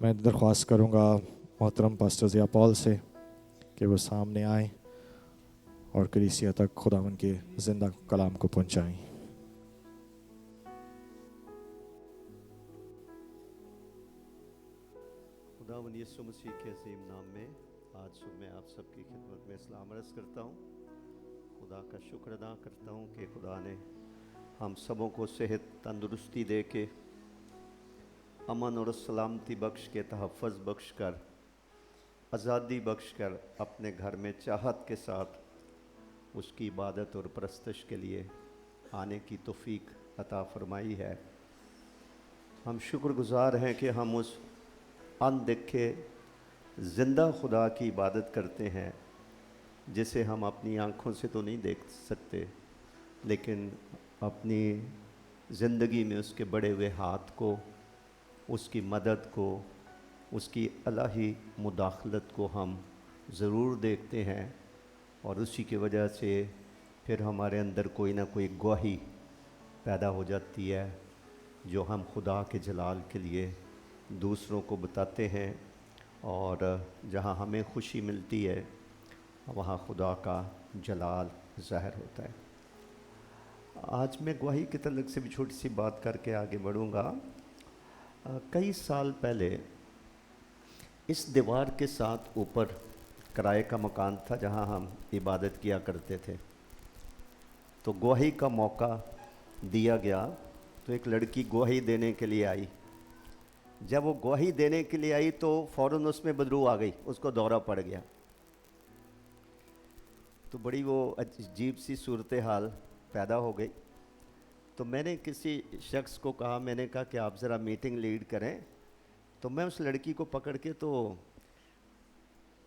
میں درخواست کروں گا محترم پاسٹر ضیاء پال سے کہ وہ سامنے آئیں اور کلیسیا تک خداوند کے زندہ کلام کو پہنچائیں۔ خداوند یسوع مسیح کے عظیم نام میں آج صبح میں آپ سب کی خدمت میں سلام عرض کرتا ہوں۔ خدا کا شکر ادا کرتا ہوں کہ خدا نے ہم سبوں کو صحت تندرستی دے کے، امن اور سلامتی بخش کے، تحفظ بخش کر، آزادی بخش کر اپنے گھر میں چاہت کے ساتھ اس کی عبادت اور پرستش کے لیے آنے کی توفیق عطا فرمائی ہے۔ ہم شکر گزار ہیں کہ ہم اس ان دیکھے زندہ خدا کی عبادت کرتے ہیں جسے ہم اپنی آنکھوں سے تو نہیں دیکھ سکتے، لیکن اپنی زندگی میں اس کے بڑے ہوئے ہاتھ کو، اس کی مدد کو، اس کی الہی مداخلت کو ہم ضرور دیکھتے ہیں، اور اسی کی وجہ سے پھر ہمارے اندر کوئی نہ کوئی گواہی پیدا ہو جاتی ہے جو ہم خدا کے جلال کے لیے دوسروں کو بتاتے ہیں، اور جہاں ہمیں خوشی ملتی ہے وہاں خدا کا جلال ظاہر ہوتا ہے۔ آج میں گواہی کے تعلق سے بھی چھوٹی سی بات کر کے آگے بڑھوں گا۔ کئی سال پہلے اس دیوار کے ساتھ اوپر کرائے کا مکان تھا جہاں ہم عبادت کیا کرتے تھے، تو گواہی کا موقع دیا گیا، تو ایک لڑکی گواہی دینے کے لیے آئی۔ جب وہ گواہی دینے کے لیے آئی تو فوراً اس میں بدبو آ گئی، اس کو دورہ پڑ گیا، تو بڑی وہ عجیب سی صورتحال پیدا ہو گئی۔ تو میں نے کسی شخص کو کہا، میں نے کہا کہ آپ ذرا میٹنگ لیڈ کریں، تو میں اس لڑکی کو پکڑ کے، تو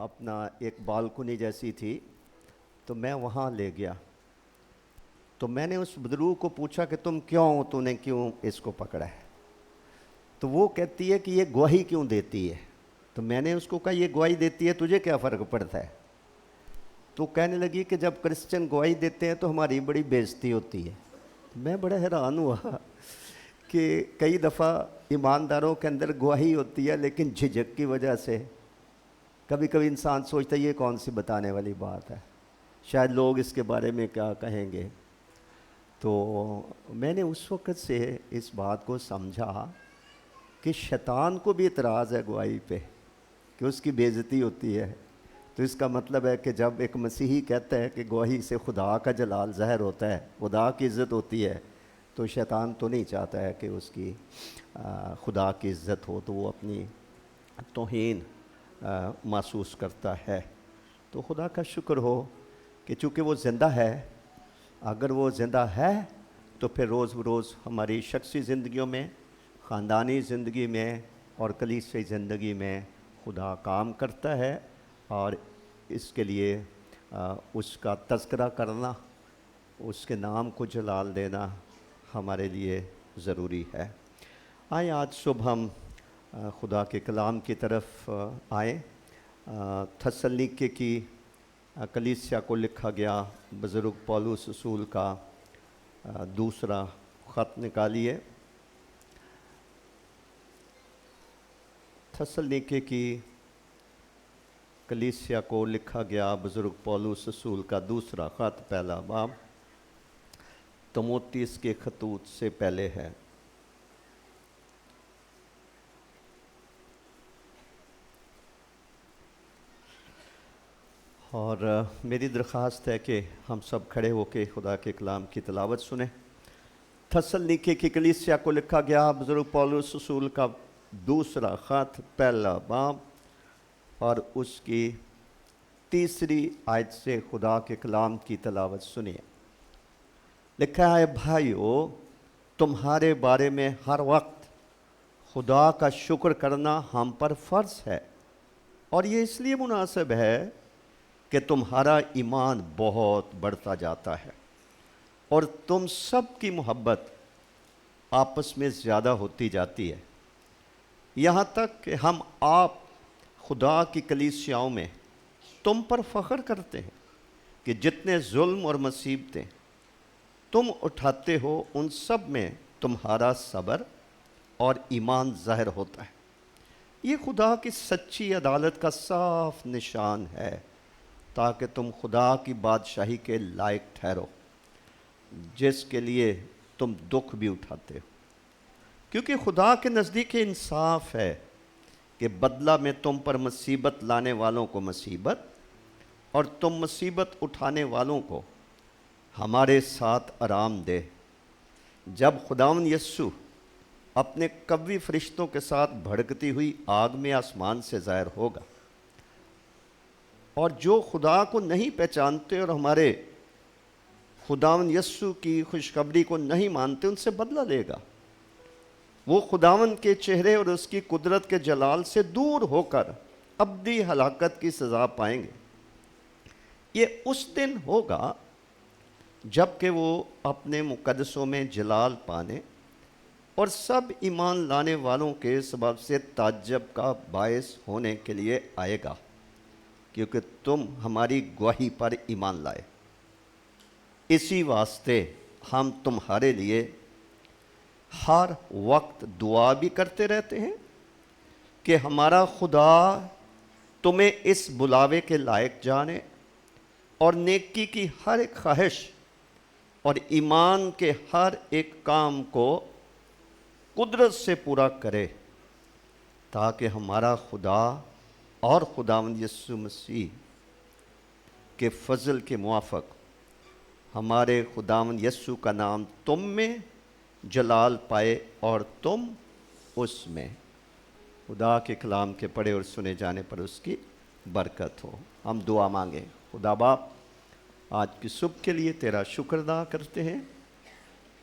اپنا ایک بالکنی جیسی تھی، تو میں وہاں لے گیا، تو میں نے اس بدرو کو پوچھا کہ تو نے کیوں اس کو پکڑا ہے؟ تو وہ کہتی ہے کہ یہ گواہی کیوں دیتی ہے؟ تو میں نے اس کو کہا یہ گواہی دیتی ہے تجھے کیا فرق پڑتا ہے؟ تو کہنے لگی کہ جب کرسچن گواہی دیتے ہیں تو ہماری بڑی بے عزتی ہوتی ہے۔ میں بڑا حیران ہوا کہ کئی دفعہ ایمانداروں کے اندر گواہی ہوتی ہے، لیکن جھجک کی وجہ سے کبھی کبھی انسان سوچتا ہے یہ کون سی بتانے والی بات ہے، شاید لوگ اس کے بارے میں کیا کہیں گے۔ تو میں نے اس وقت سے اس بات کو سمجھا کہ شیطان کو بھی اعتراض ہے گواہی پہ کہ اس کی بے عزتی ہوتی ہے۔ تو اس کا مطلب ہے کہ جب ایک مسیحی کہتا ہے کہ گواہی سے خدا کا جلال ظاہر ہوتا ہے، خدا کی عزت ہوتی ہے، تو شیطان تو نہیں چاہتا ہے کہ اس کی خدا کی عزت ہو، تو وہ اپنی توہین محسوس کرتا ہے۔ تو خدا کا شکر ہو کہ چونکہ وہ زندہ ہے، اگر وہ زندہ ہے تو پھر روز بروز ہماری شخصی زندگیوں میں، خاندانی زندگی میں اور کلیسائی زندگی میں خدا کام کرتا ہے، اور اس کے لیے اس کا تذکرہ کرنا، اس کے نام کو جلال دینا ہمارے لیے ضروری ہے۔ آئیں آج صبح ہم خدا کے کلام کی طرف آئیں۔ تھسلنیکے کی کلیسیا کو لکھا گیا بزرگ پولس رسول کا دوسرا خط نکالیے۔ تھسلنیکے کی کلیسیا کو لکھا گیا بزرگ پولس رسول کا دوسرا خط، پہلا باب، تموتی اس کے خطوط سے پہلے ہے۔ اور میری درخواست ہے کہ ہم سب کھڑے ہو کے خدا کے کلام کی تلاوت سنیں۔ تھسلنیکے کی کلیسیا کو لکھا گیا بزرگ پولس رسول کا دوسرا خط، پہلا باب، اور اس کی تیسری آیت سے خدا کے کلام کی تلاوت سنیے۔ لکھا ہے، بھائیو تمہارے بارے میں ہر وقت خدا کا شکر کرنا ہم پر فرض ہے، اور یہ اس لیے مناسب ہے کہ تمہارا ایمان بہت بڑھتا جاتا ہے، اور تم سب کی محبت آپس میں زیادہ ہوتی جاتی ہے، یہاں تک کہ ہم آپ خدا کی کلیسیاؤں میں تم پر فخر کرتے ہیں کہ جتنے ظلم اور مصیبتیں تم اٹھاتے ہو ان سب میں تمہارا صبر اور ایمان ظاہر ہوتا ہے۔ یہ خدا کی سچی عدالت کا صاف نشان ہے تاکہ تم خدا کی بادشاہی کے لائق ٹھہرو، جس کے لیے تم دکھ بھی اٹھاتے ہو، کیونکہ خدا کے نزدیک انصاف ہے کہ بدلہ میں تم پر مصیبت لانے والوں کو مصیبت اور تم مصیبت اٹھانے والوں کو ہمارے ساتھ آرام دے، جب خداوند یسوع اپنے قوی فرشتوں کے ساتھ بھڑکتی ہوئی آگ میں آسمان سے ظاہر ہوگا، اور جو خدا کو نہیں پہچانتے اور ہمارے خداوند یسوع کی خوشخبری کو نہیں مانتے ان سے بدلہ لے گا۔ وہ خداوند کے چہرے اور اس کی قدرت کے جلال سے دور ہو کر ابدی ہلاکت کی سزا پائیں گے۔ یہ اس دن ہوگا جب کہ وہ اپنے مقدسوں میں جلال پانے اور سب ایمان لانے والوں کے سبب سے تعجب کا باعث ہونے کے لیے آئے گا، کیونکہ تم ہماری گواہی پر ایمان لائے۔ اسی واسطے ہم تمہارے لیے ہر وقت دعا بھی کرتے رہتے ہیں کہ ہمارا خدا تمہیں اس بلاوے کے لائق جانے اور نیکی کی ہر ایک خواہش اور ایمان کے ہر ایک کام کو قدرت سے پورا کرے، تاکہ ہمارا خدا اور خداوند یسوع مسیح کے فضل کے موافق ہمارے خداوند یسوع کا نام تم میں جلال پائے اور تم اس میں۔ خدا کے کلام کے پڑھے اور سنے جانے پر اس کی برکت ہو۔ ہم دعا مانگیں۔ خدا باپ، آج کی صبح کے لیے تیرا شکر ادا کرتے ہیں،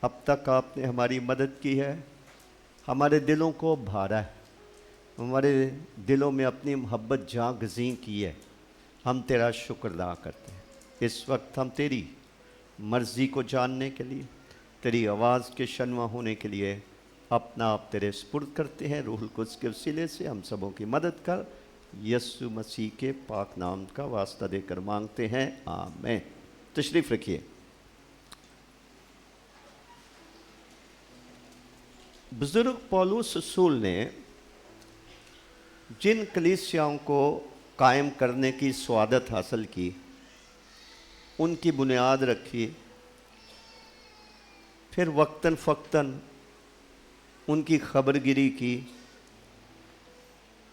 اب تک آپ نے ہماری مدد کی ہے، ہمارے دلوں کو بھارا ہے، ہمارے دلوں میں اپنی محبت جاں گزیں کی ہے، ہم تیرا شکر ادا کرتے ہیں۔ اس وقت ہم تیری مرضی کو جاننے کے لیے، تیری آواز کے شنوا ہونے کے لیے اپنا آپ تیرے سپرد کرتے ہیں۔ روح القدس کے وسیلے سے ہم سبوں کی مدد کر، یسوع مسیح کے پاک نام کا واسطہ دے کر مانگتے ہیں، آمین۔ تشریف رکھیے۔ بزرگ پولس رسول نے جن کلیسیاؤں کو قائم کرنے کی سعادت حاصل کی، ان کی بنیاد رکھی، پھر وقتاً فوقتاً ان کی خبر گیری کی،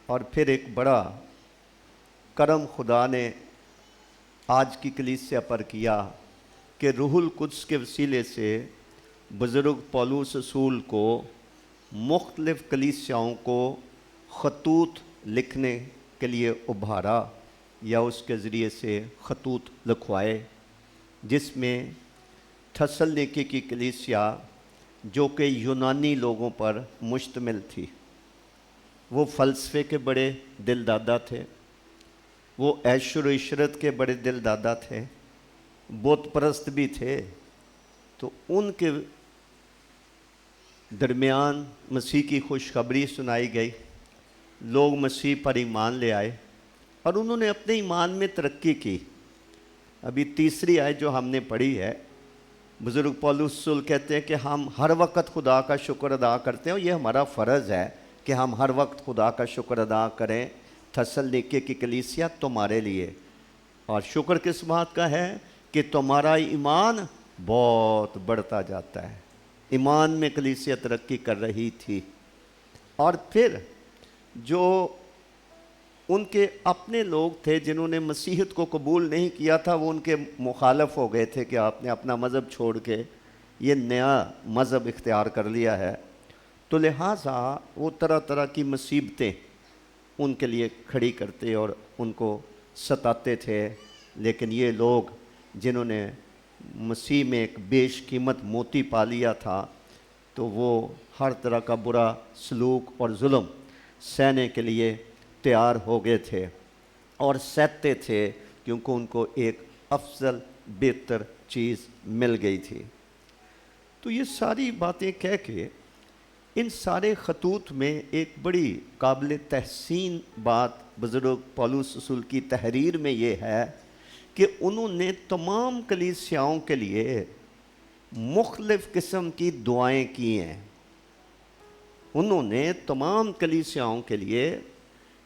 اور پھر ایک بڑا کرم خدا نے آج کی کلیسیا پر کیا کہ روح القدس کے وسیلے سے بزرگ پولس رسول کو مختلف کلیسیاؤں کو خطوط لکھنے کے لیے ابھارا، یا اس کے ذریعے سے خطوط لکھوائے، جس میں تھسلنیکی کی کلیسیا جو کہ یونانی لوگوں پر مشتمل تھی، وہ فلسفے کے بڑے دل دادا تھے، وہ عیش و عشرت کے بڑے دل دادا تھے، بت پرست بھی تھے، تو ان کے درمیان مسیح کی خوشخبری سنائی گئی، لوگ مسیح پر ایمان لے آئے اور انہوں نے اپنے ایمان میں ترقی کی۔ ابھی تیسری آیت جو ہم نے پڑھی ہے، بزرگ پولس رسول کہتے ہیں کہ ہم ہر وقت خدا کا شکر ادا کرتے ہیں، اور یہ ہمارا فرض ہے کہ ہم ہر وقت خدا کا شکر ادا کریں۔ تھسلنیکی کی کلیسیا تمہارے لیے، اور شکر کس بات کا ہے کہ تمہارا ایمان بہت بڑھتا جاتا ہے۔ ایمان میں کلیسیا ترقی کر رہی تھی، اور پھر جو ان کے اپنے لوگ تھے جنہوں نے مسیحیت کو قبول نہیں کیا تھا، وہ ان کے مخالف ہو گئے تھے کہ آپ نے اپنا مذہب چھوڑ کے یہ نیا مذہب اختیار کر لیا ہے، تو لہٰذا وہ طرح طرح کی مصیبتیں ان کے لیے کھڑی کرتے اور ان کو ستاتے تھے۔ لیکن یہ لوگ جنہوں نے مسیح میں ایک بیش قیمت موتی پا لیا تھا، تو وہ ہر طرح کا برا سلوک اور ظلم سہنے کے لیے تیار ہو گئے تھے، اور سہتے تھے کیونکہ ان کو ایک افضل بہتر چیز مل گئی تھی۔ تو یہ ساری باتیں کہہ کے ان سارے خطوط میں ایک بڑی قابل تحسین بات بزرگ پولس رسول کی تحریر میں یہ ہے کہ انہوں نے تمام کلیسیاؤں کے لیے مختلف قسم کی دعائیں کی ہیں۔ انہوں نے تمام کلیسیاؤں کے لیے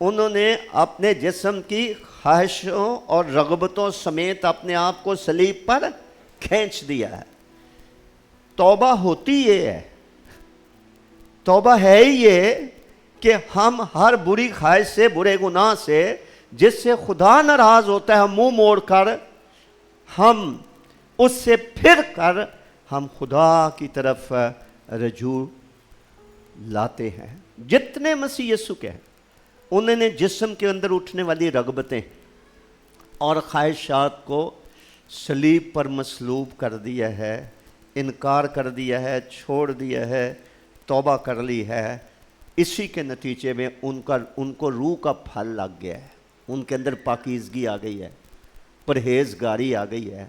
انہوں نے اپنے جسم کی خواہشوں اور رغبتوں سمیت اپنے آپ کو صلیب پر کھینچ دیا ہے۔ توبہ ہوتی یہ ہے، توبہ ہے ہی یہ کہ ہم ہر بری خواہش سے، برے گناہ سے، جس سے خدا ناراض ہوتا ہے، ہم منہ موڑ کر، ہم اس سے پھر کر ہم خدا کی طرف رجوع لاتے ہیں۔ جتنے مسیح یسوع کے ہیں انہوں نے جسم کے اندر اٹھنے والی رغبتیں اور خواہشات کو صلیب پر مصلوب کر دیا ہے، انکار کر دیا ہے، چھوڑ دیا ہے، توبہ کر لی ہے۔ اسی کے نتیجے میں ان کو روح کا پھل لگ گیا ہے، ان کے اندر پاکیزگی آ گئی ہے، پرہیزگاری آ گئی ہے،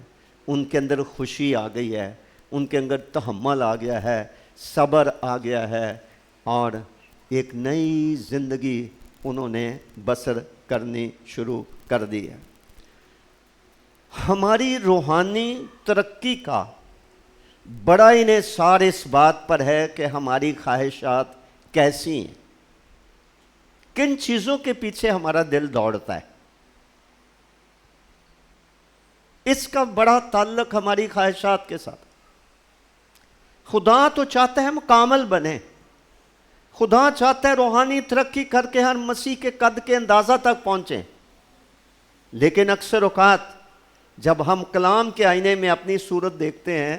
ان کے اندر خوشی آ گئی ہے، ان کے اندر تحمل آ گیا ہے، صبر آ گیا ہے، اور ایک نئی زندگی انہوں نے بسر کرنی شروع کر دی ہے۔ ہماری روحانی ترقی کا بڑا انحصار اس بات پر ہے کہ ہماری خواہشات کیسی ہیں، کن چیزوں کے پیچھے ہمارا دل دوڑتا ہے۔ اس کا بڑا تعلق ہماری خواہشات کے ساتھ۔ خدا تو چاہتا ہے ہم کامل بنیں، خدا چاہتا ہے روحانی ترقی کر کے ہر مسیح کے قد کے اندازہ تک پہنچیں، لیکن اکثر اوقات جب ہم کلام کے آئینے میں اپنی صورت دیکھتے ہیں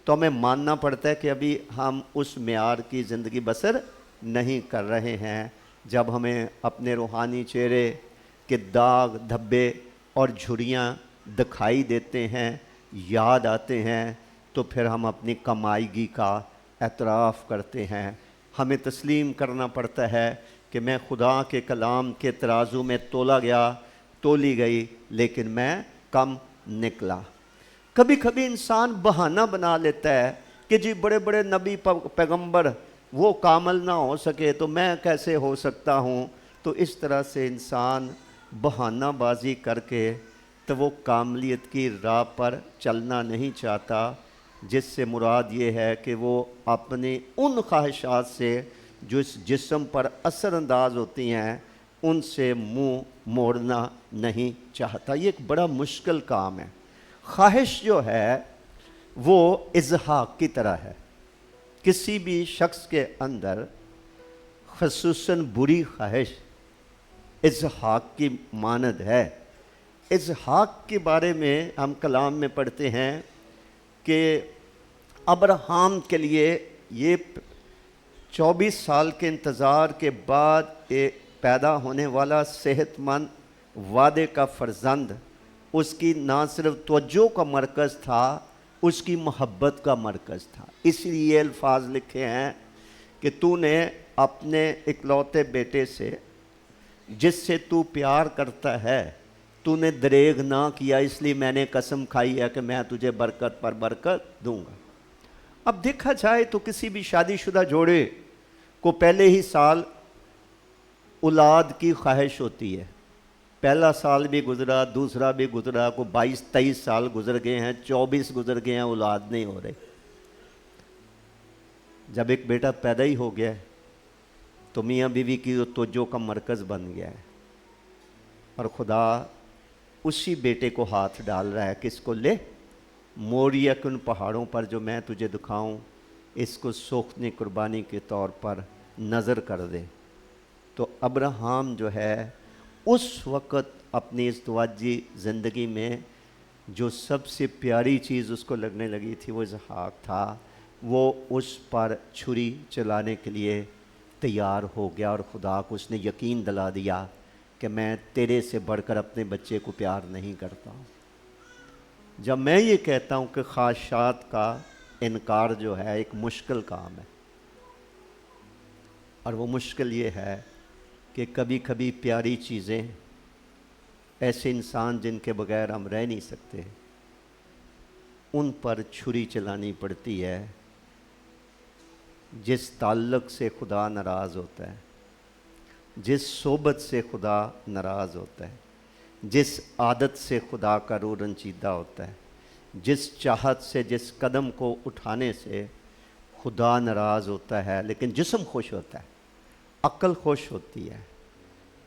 تو ہمیں ماننا پڑتا ہے کہ ابھی ہم اس معیار کی زندگی بسر نہیں کر رہے ہیں۔ جب ہمیں اپنے روحانی چہرے کے داغ دھبے اور جھریاں دکھائی دیتے ہیں، یاد آتے ہیں، تو پھر ہم اپنی کمائیگی کا اعتراف کرتے ہیں۔ ہمیں تسلیم کرنا پڑتا ہے کہ میں خدا کے کلام کے ترازو میں تولی گئی، لیکن میں کم نکلا۔ کبھی کبھی انسان بہانہ بنا لیتا ہے کہ جی بڑے بڑے نبی پیغمبر وہ کامل نہ ہو سکے تو میں کیسے ہو سکتا ہوں، تو اس طرح سے انسان بہانہ بازی کر کے تو وہ کاملیت کی راہ پر چلنا نہیں چاہتا، جس سے مراد یہ ہے کہ وہ اپنی ان خواہشات سے جو اس جسم پر اثر انداز ہوتی ہیں ان سے منہ موڑنا نہیں چاہتا۔ یہ ایک بڑا مشکل کام ہے۔ خواہش جو ہے وہ ازحاق کی طرح ہے۔ کسی بھی شخص کے اندر خصوصاً بری خواہش ازحاق کی مانند ہے۔ ازحاق کے بارے میں ہم کلام میں پڑھتے ہیں کہ ابراہیم کے لیے یہ 24 سال کے انتظار کے بعد پیدا ہونے والا صحت مند وعدے کا فرزند اس کی نہ صرف توجہ کا مرکز تھا، اس کی محبت کا مرکز تھا۔ اس لیے یہ الفاظ لکھے ہیں کہ تو نے اپنے اکلوتے بیٹے سے جس سے تو پیار کرتا ہے تو نے دریغ نہ کیا، اس لیے میں نے قسم کھائی ہے کہ میں تجھے برکت پر برکت دوں گا۔ اب دیکھا جائے تو کسی بھی شادی شدہ جوڑے کو پہلے ہی سال اولاد کی خواہش ہوتی ہے۔ پہلا سال بھی گزرا، دوسرا بھی گزرا، کو 22-23 سال گزر گئے ہیں، 24 گزر گئے ہیں، اولاد نہیں ہو رہے۔ جب ایک بیٹا پیدا ہی ہو گیا ہے تو میاں بیوی کی توجہ کا مرکز بن گیا ہے، اور خدا اسی بیٹے کو ہاتھ ڈال رہا ہے کہ اس کو لے موریا کے ان پہاڑوں پر جو میں تجھے دکھاؤں، اس کو سوختنی قربانی کے طور پر نظر کر دے۔ تو ابراہیم جو ہے اس وقت اپنی ازدواجی زندگی میں جو سب سے پیاری چیز اس کو لگنے لگی تھی وہ اسحاق تھا، وہ اس پر چھری چلانے کے لیے تیار ہو گیا، اور خدا کو اس نے یقین دلا دیا کہ میں تیرے سے بڑھ کر اپنے بچے کو پیار نہیں کرتا ہوں۔ جب میں یہ کہتا ہوں کہ خواہشات کا انکار جو ہے ایک مشکل کام ہے، اور وہ مشکل یہ ہے کہ کبھی کبھی پیاری چیزیں ایسے انسان جن کے بغیر ہم رہ نہیں سکتے، ان پر چھری چلانی پڑتی ہے۔ جس تعلق سے خدا ناراض ہوتا ہے، جس صحبت سے خدا ناراض ہوتا ہے، جس عادت سے خدا کا روح رنجیدہ ہوتا ہے، جس چاہت سے، جس قدم کو اٹھانے سے خدا ناراض ہوتا ہے، لیکن جسم خوش ہوتا ہے، عقل خوش ہوتی ہے،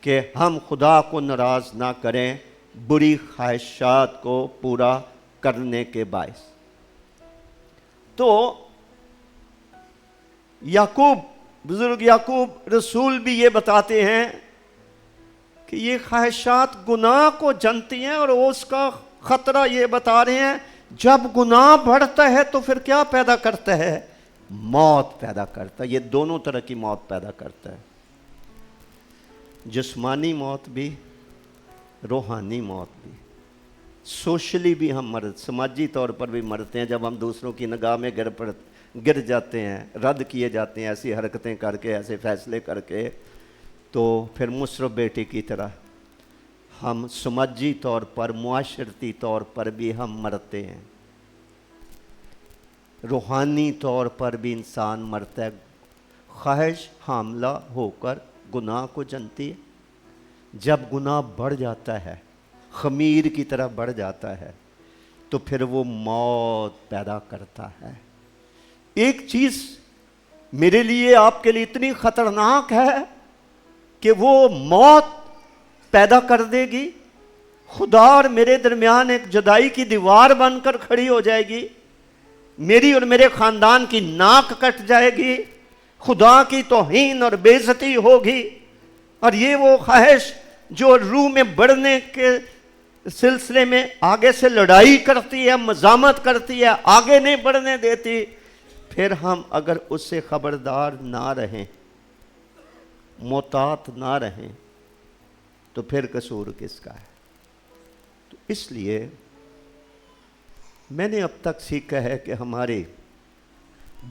کہ ہم خدا کو ناراض نہ کریں بری خواہشات کو پورا کرنے کے باعث۔ تو یعقوب، بزرگ یعقوب رسول بھی یہ بتاتے ہیں کہ یہ خواہشات گناہ کو جنتی ہیں، اور اس کا خطرہ یہ بتا رہے ہیں جب گناہ بڑھتا ہے تو پھر کیا پیدا کرتا ہے؟ موت پیدا کرتا ہے۔ یہ دونوں طرح کی موت پیدا کرتا ہے، جسمانی موت بھی، روحانی موت بھی۔ سوشلی بھی ہم سماجی طور پر بھی مرتے ہیں جب ہم دوسروں کی نگاہ میں گر جاتے ہیں، رد کیے جاتے ہیں ایسی حرکتیں کر کے، ایسے فیصلے کر کے، تو پھر مصرف بیٹے کی طرح ہم سماجی طور پر، معاشرتی طور پر بھی ہم مرتے ہیں۔ روحانی طور پر بھی انسان مرتا ہے۔ خواہش حاملہ ہو کر گناہ کو جنتی ہے۔ جب گناہ بڑھ جاتا ہے، خمیر کی طرح بڑھ جاتا ہے، تو پھر وہ موت پیدا کرتا ہے۔ ایک چیز میرے لیے، آپ کے لیے اتنی خطرناک ہے کہ وہ موت پیدا کر دے گی، خدا اور میرے درمیان ایک جدائی کی دیوار بن کر کھڑی ہو جائے گی، میری اور میرے خاندان کی ناک کٹ جائے گی، خدا کی توہین اور بے عزتی ہوگی۔ اور یہ وہ خواہش جو روح میں بڑھنے کے سلسلے میں آگے سے لڑائی کرتی ہے، مزاحمت کرتی ہے، آگے نہیں بڑھنے دیتی۔ پھر ہم اگر اس سے خبردار نہ رہیں، محتاط نہ رہیں، تو پھر قصور کس کا ہے؟ تو اس لیے میں نے اب تک سیکھا ہے کہ ہمارے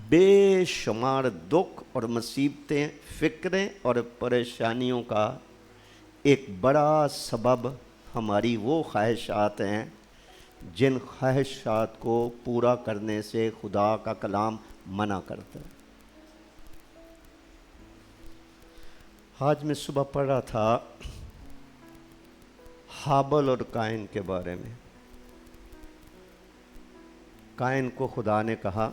بے شمار دکھ اور مصیبتیں، فکریں اور پریشانیوں کا ایک بڑا سبب ہماری وہ خواہشات ہیں جن خواہشات کو پورا کرنے سے خدا کا کلام منع کرتا ہے۔ آج میں صبح پڑھ رہا تھا ہابل اور قائن کے بارے میں۔ قائن کو خدا نے کہا،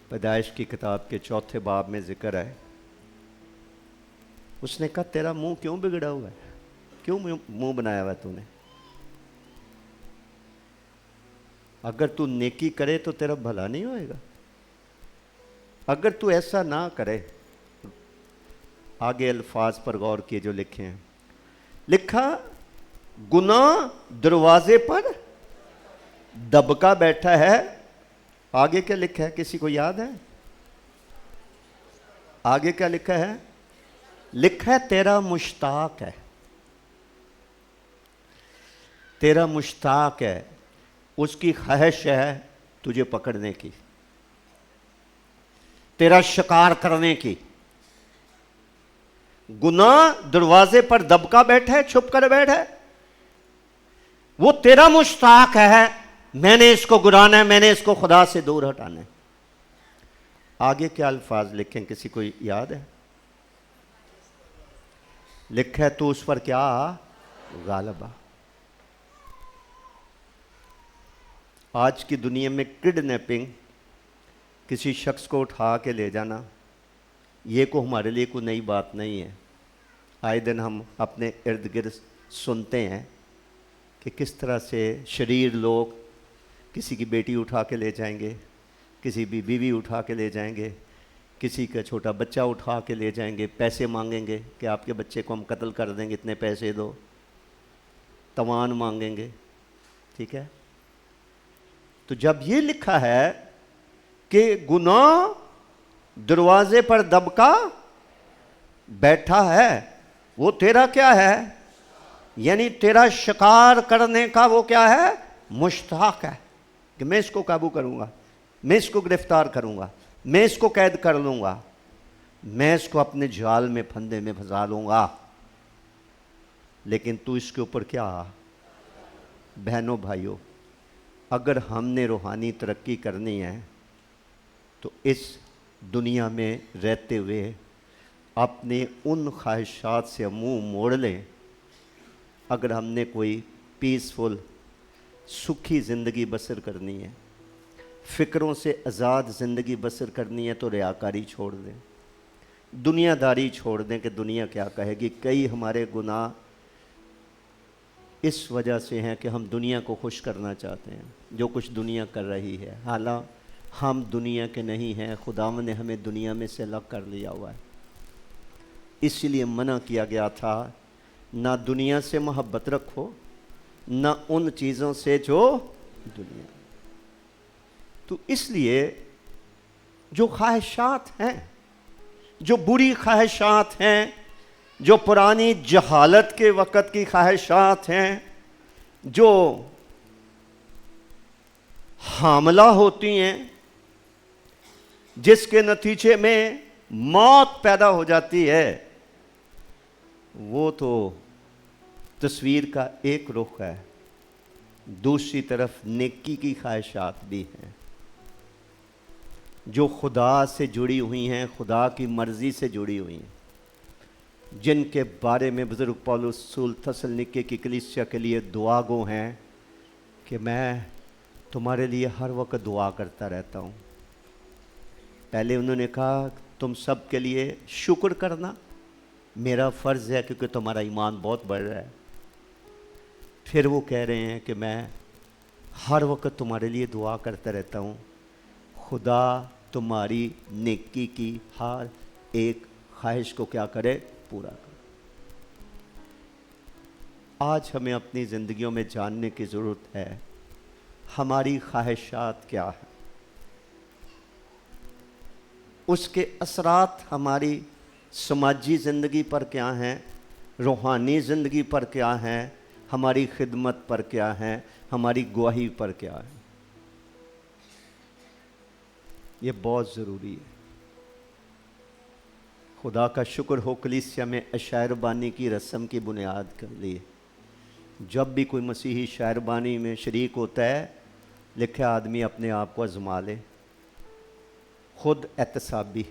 پیدائش کی کتاب کے 4 باب میں ذکر ہے، اس نے کہا تیرا منہ کیوں بگڑا ہوا ہے؟ کیوں منہ بنایا ہوا ہے تو نے؟ اگر تو نیکی کرے تو تیرا بھلا نہیں ہوئے گا، اگر تو ایسا نہ کرے۔ آگے الفاظ پر غور کیے جو لکھے ہیں، لکھا گناہ دروازے پر دبکا بیٹھا ہے۔ آگے کیا لکھا ہے؟ کسی کو یاد ہے؟ آگے کیا لکھا ہے؟ لکھا ہے تیرا مشتاق ہے، تیرا مشتاق ہے، اس کی خواہش ہے تجھے پکڑنے کی، تیرا شکار کرنے کی۔ گناہ دروازے پر دبکا بیٹھا ہے، چھپ کر بیٹھا ہے، وہ تیرا مشتاق ہے، میں نے اس کو گرانا ہے، میں نے اس کو خدا سے دور ہٹانا ہے۔ آگے کیا الفاظ لکھیں؟ کسی کو یاد ہے؟ لکھا ہے تو اس پر کیا؟ غالب آ۔ آج کی دنیا میں کڈنیپنگ، کسی شخص کو اٹھا کے لے جانا، یہ کو ہمارے لیے کوئی نئی بات نہیں ہے۔ آئے دن ہم اپنے ارد گرد سنتے ہیں کہ کس طرح سے شریر لوگ کسی کی بیٹی اٹھا کے لے جائیں گے، کسی بھی بیوی اٹھا کے لے جائیں گے، کسی کا چھوٹا بچہ اٹھا کے لے جائیں گے، پیسے مانگیں گے کہ آپ کے بچے کو ہم قتل کر دیں گے، اتنے پیسے دو، تاوان مانگیں گے، ٹھیک ہے؟ تو جب یہ لکھا ہے کہ گناہ دروازے پر دبکا بیٹھا ہے، وہ تیرا کیا ہے؟ یعنی تیرا شکار کرنے کا وہ کیا ہے؟ مشتاق ہے کہ میں اس کو قابو کروں گا، میں اس کو گرفتار کروں گا، میں اس کو قید کر لوں گا، میں اس کو اپنے جال میں، پھندے میں پھنسا لوں گا۔ لیکن تو اس کے اوپر کیا؟ بہنوں بھائیوں، اگر ہم نے روحانی ترقی کرنی ہے تو اس دنیا میں رہتے ہوئے اپنے ان خواہشات سے منہ موڑ لیں۔ اگر ہم نے کوئی پیسفل، سکھی زندگی بسر کرنی ہے، فکروں سے آزاد زندگی بسر کرنی ہے، تو ریاکاری چھوڑ دیں، دنیا داری چھوڑ دیں کہ دنیا کیا کہے گی. کئی ہمارے گناہ اس وجہ سے ہیں کہ ہم دنیا کو خوش کرنا چاہتے ہیں جو کچھ دنیا کر رہی ہے. حالانکہ ہم دنیا کے نہیں ہیں, خداوند نے ہمیں دنیا میں سے الگ کر لیا ہوا ہے. اسی لیے منع کیا گیا تھا نہ دنیا سے محبت رکھو نہ ان چیزوں سے جو دنیا. تو اس لیے جو خواہشات ہیں, جو بری خواہشات ہیں, جو پرانی جہالت کے وقت کی خواہشات ہیں, جو حاملہ ہوتی ہیں, جس کے نتیجے میں موت پیدا ہو جاتی ہے, وہ تو تصویر کا ایک رخ ہے. دوسری طرف نیکی کی خواہشات بھی ہیں جو خدا سے جڑی ہوئی ہیں, خدا کی مرضی سے جڑی ہوئی ہیں, جن کے بارے میں بزرگ پولس رسول تسلنیکے کی کلیسیا کے لیے دعا گو ہیں کہ میں تمہارے لیے ہر وقت دعا کرتا رہتا ہوں. پہلے انہوں نے کہا تم سب کے لیے شکر کرنا میرا فرض ہے کیونکہ تمہارا ایمان بہت بڑھ رہا ہے. پھر وہ کہہ رہے ہیں کہ میں ہر وقت تمہارے لیے دعا کرتا رہتا ہوں, خدا تمہاری نیکی کی ہر ایک خواہش کو کیا کرے, پورا کرے. آج ہمیں اپنی زندگیوں میں جاننے کی ضرورت ہے ہماری خواہشات کیا ہیں, اس کے اثرات ہماری سماجی زندگی پر کیا ہیں, روحانی زندگی پر کیا ہیں, ہماری خدمت پر کیا ہیں, ہماری گواہی پر کیا ہے. یہ بہت ضروری ہے. خدا کا شکر ہو کلیسیا میں شاعر بانی کی رسم کی بنیاد کر لی. جب بھی کوئی مسیحی شاعر بانی میں شریک ہوتا ہے, لکھے آدمی اپنے آپ کو آزما لے, خود احتسابی,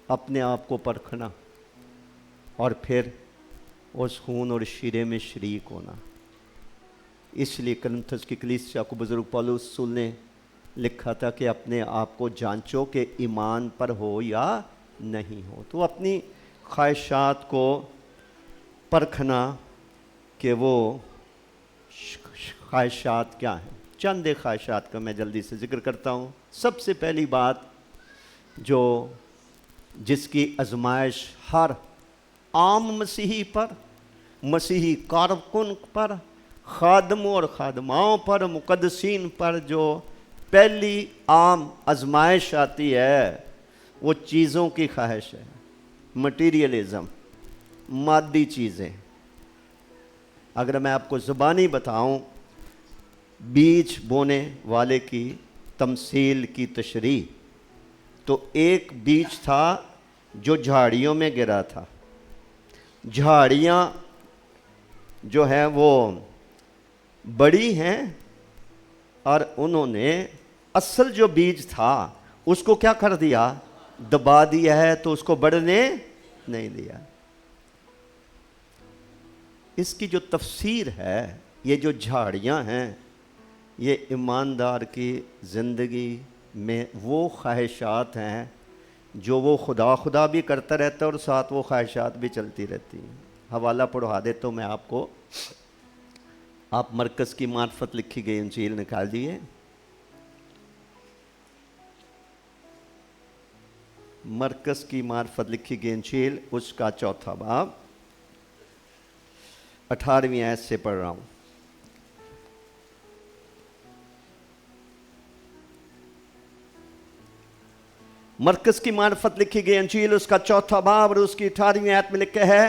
اپنے آپ کو پرکھنا, اور پھر اس خون اور شیرے میں شریک ہونا. اس لیے کرنتھس کی کلیسیا کو بزرگ پولس رسول نے لکھا تھا کہ اپنے آپ کو جانچو کہ ایمان پر ہو یا نہیں ہو. تو اپنی خواہشات کو پرکھنا کہ وہ خواہشات کیا ہیں. چند خواہشات کا میں جلدی سے ذکر کرتا ہوں. سب سے پہلی بات جو جس کی آزمائش ہر عام مسیحی پر, مسیحی کارکن پر, خادموں اور خادماؤں پر, مقدسین پر جو پہلی عام آزمائش آتی ہے وہ چیزوں کی خواہش ہے. مٹیریلزم, مادی چیزیں. اگر میں آپ کو زبانی بتاؤں, بیج بونے والے کی تمثیل کی تشریح, تو ایک بیج تھا جو جھاڑیوں میں گرا تھا. جھاڑیاں جو ہیں وہ بڑی ہیں اور انہوں نے اصل جو بیج تھا اس کو کیا کر دیا, دبا دیا ہے, تو اس کو بڑھنے نہیں دیا. اس کی جو تفسیر ہے, یہ جو جھاڑیاں ہیں یہ ایماندار کی زندگی میں وہ خواہشات ہیں جو وہ خدا بھی کرتا رہتا ہے اور ساتھ وہ خواہشات بھی چلتی رہتی ہیں. حوالہ پڑھوا دیتا ہوں میں آپ کو. آپ مرکز کی معرفت لکھی گئی انجیل نکال دیئے. مرکز کی معرفت لکھی گئی انجیل, اس کا 4 باب 18ویں آیت سے پڑھ رہا ہوں. مرکز کی معرفت لکھی گئی انجیل, اس کا 4 باب اور اس کی 18ویں آیت میں لکھا ہے,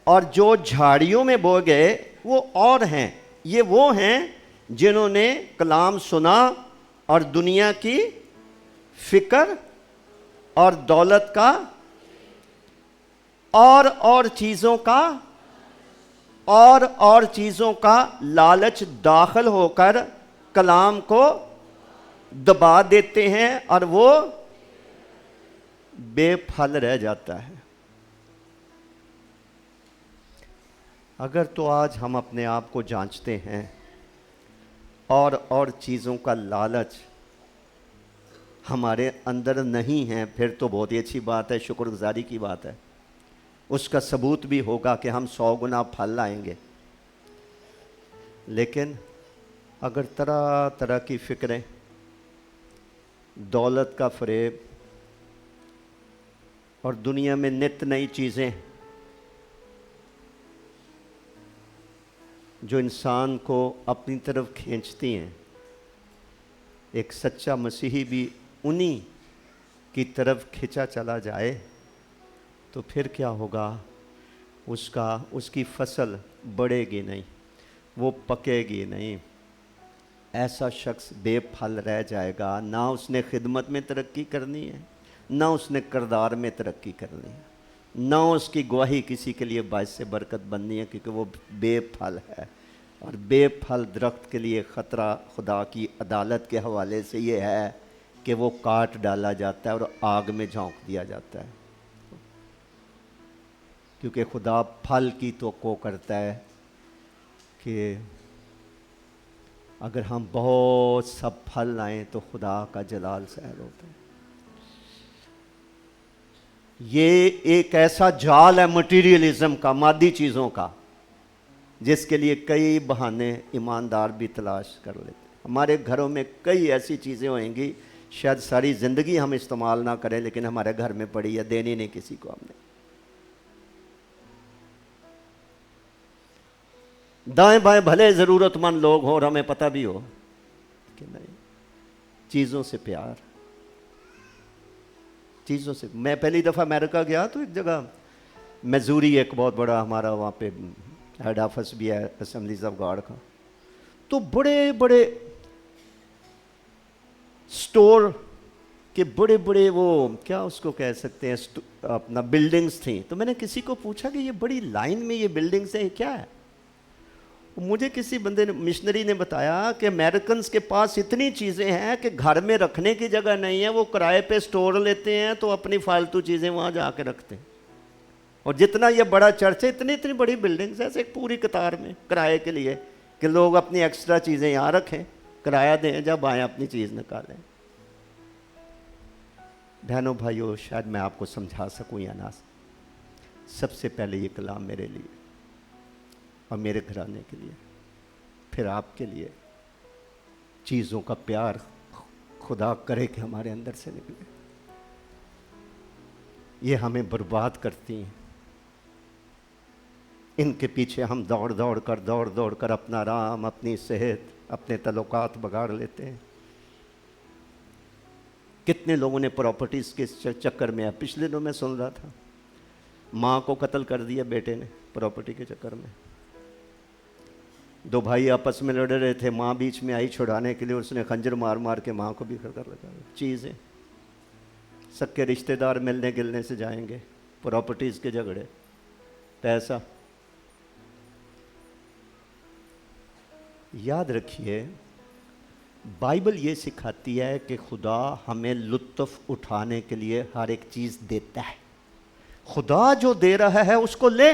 اور جو جھاڑیوں میں بو گئے وہ اور ہیں. یہ وہ ہیں جنہوں نے کلام سنا اور دنیا کی فکر اور دولت کا اور چیزوں کا لالچ داخل ہو کر کلام کو دبا دیتے ہیں اور وہ بے پھل رہ جاتا ہے. اگر تو آج ہم اپنے آپ کو جانچتے ہیں اور چیزوں کا لالچ ہمارے اندر نہیں ہیں پھر تو بہت ہی اچھی بات ہے، شکر گزاری کی بات ہے، اس کا ثبوت بھی ہوگا کہ ہم 100 گنا پھل لائیں گے۔ لیکن اگر طرح طرح کی فکریں، دولت کا فریب اور دنیا میں نت نئی چیزیں جو انسان کو اپنی طرف کھینچتی ہیں، ایک سچا مسیحی بھی انہی کی طرف کھینچا چلا جائے تو پھر کیا ہوگا؟ اس کی فصل بڑھے گی نہیں، وہ پکے گی نہیں، ایسا شخص بے پھل رہ جائے گا۔ نہ اس نے خدمت میں ترقی کرنی ہے، نہ اس نے کردار میں ترقی کرنی ہے، نہ اس کی گواہی کسی کے لیے باعث سے برکت بننی ہے، کیونکہ وہ بے پھل ہے۔ اور بے پھل درخت کے لیے خطرہ خدا کی عدالت کے حوالے سے یہ ہے کہ وہ کاٹ ڈالا جاتا ہے اور آگ میں جھونک دیا جاتا ہے، کیونکہ خدا پھل کی توقع کرتا ہے کہ اگر ہم بہت سب پھل لائیں تو خدا کا جلال ظاہر ہوتا ہے۔ یہ ایک ایسا جال ہے مٹیریلزم کا، مادی چیزوں کا، جس کے لیے کئی بہانے ایماندار بھی تلاش کر لیتے ہیں۔ ہمارے گھروں میں کئی ایسی چیزیں ہوئیں گی شاید ساری زندگی ہم استعمال نہ کریں، لیکن ہمارے گھر میں پڑی ہے، دینی نہیں کسی کو ہم نے۔ دائیں بائیں بھلے ضرورت مند لوگ ہوں اور ہمیں پتہ بھی ہو کہ نہیں، چیزوں سے پیار، چیزوں سے۔ میں پہلی دفعہ امریکہ گیا تو ایک جگہ میزوری، ایک بہت بڑا ہمارا وہاں پہ ہیڈ آفس بھی ہے اسمبلیز آف گاڈ کا، تو بڑے بڑے سٹور کے بڑے بڑے وہ کیا اس کو کہہ سکتے ہیں اپنا بلڈنگز تھیں۔ تو میں نے کسی کو پوچھا کہ یہ بڑی لائن میں یہ بلڈنگز ہیں، یہ کیا ہے؟ مجھے کسی بندے نے، مشنری نے بتایا کہ امریکنز کے پاس اتنی چیزیں ہیں کہ گھر میں رکھنے کی جگہ نہیں ہے، وہ کرائے پہ سٹور لیتے ہیں تو اپنی فالتو چیزیں وہاں جا کے رکھتے ہیں۔ اور جتنا یہ بڑا چرچ ہے، اتنی بڑی بلڈنگز ہیں، ایسے ایک پوری قطار میں کرائے کے لیے، کہ لوگ اپنی ایکسٹرا چیزیں یہاں رکھیں، کرایہ دیں، جب آئیں اپنی چیز نکالیں۔ بہنوں بھائیوں، شاید میں آپ کو سمجھا سکوں یا نہ، سب سے پہلے یہ کلام میرے لیے اور میرے گھرانے کے لیے، پھر آپ کے لیے، چیزوں کا پیار خدا کرے کہ ہمارے اندر سے نکلے۔ یہ ہمیں برباد کرتی ہیں، ان کے پیچھے ہم دوڑ کر اپنا آرام، اپنی صحت، اپنے تعلقات بگاڑ لیتے ہیں۔ کتنے لوگوں نے پراپرٹیز کے چکر میں، پچھلے دنوں میں سن رہا تھا، ماں کو قتل کر دیا بیٹے نے پراپرٹی کے چکر میں۔ دو بھائی آپس میں لڑ رہے تھے، ماں بیچ میں آئی چھڑانے کے لیے، اس نے خنجر مار مار کے ماں کو بھی قتل لگا۔ چیزیں، سکے رشتہ دار ملنے گلنے سے جائیں گے، پراپرٹیز کے جھگڑے، پیسہ۔ یاد رکھیے، بائبل یہ سکھاتی ہے کہ خدا ہمیں لطف اٹھانے کے لیے ہر ایک چیز دیتا ہے۔ خدا جو دے رہا ہے اس کو لیں،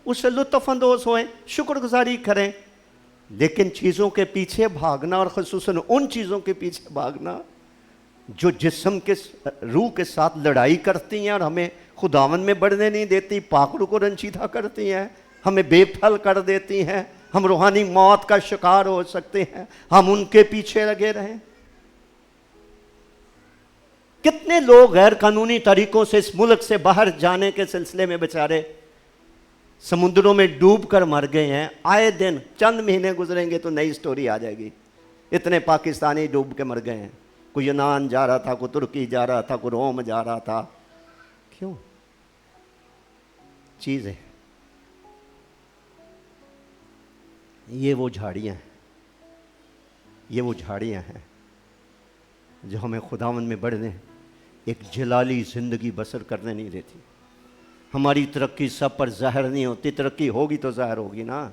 اس سے لطف اندوز ہوئیں، شکر گزاری کریں۔ لیکن چیزوں کے پیچھے بھاگنا، اور خصوصاً ان چیزوں کے پیچھے بھاگنا جو جسم کے روح کے ساتھ لڑائی کرتی ہیں اور ہمیں خداوند میں بڑھنے نہیں دیتی، پاکرو کو رنجیدہ کرتی ہیں، ہمیں بے پھل کر دیتی ہیں، ہم روحانی موت کا شکار ہو سکتے ہیں، ہم ان کے پیچھے لگے رہیں۔ کتنے لوگ غیر قانونی طریقوں سے اس ملک سے باہر جانے کے سلسلے میں بیچارے سمندروں میں ڈوب کر مر گئے ہیں۔ آئے دن چند مہینے گزریں گے تو نئی سٹوری آ جائے گی، اتنے پاکستانی ڈوب کے مر گئے ہیں۔ کوئی یونان جا رہا تھا، کوئی ترکی جا رہا تھا، کوئی روم جا رہا تھا۔ کیوں؟ چیزیں، یہ وہ جھاڑیاں ہیں، یہ وہ جھاڑیاں ہیں جو ہمیں خداوند میں بڑھنے، ایک جلالی زندگی بسر کرنے نہیں دیتی۔ ہماری ترقی سب پر ظاہر نہیں ہوتی، ترقی ہوگی تو ظاہر ہوگی نا۔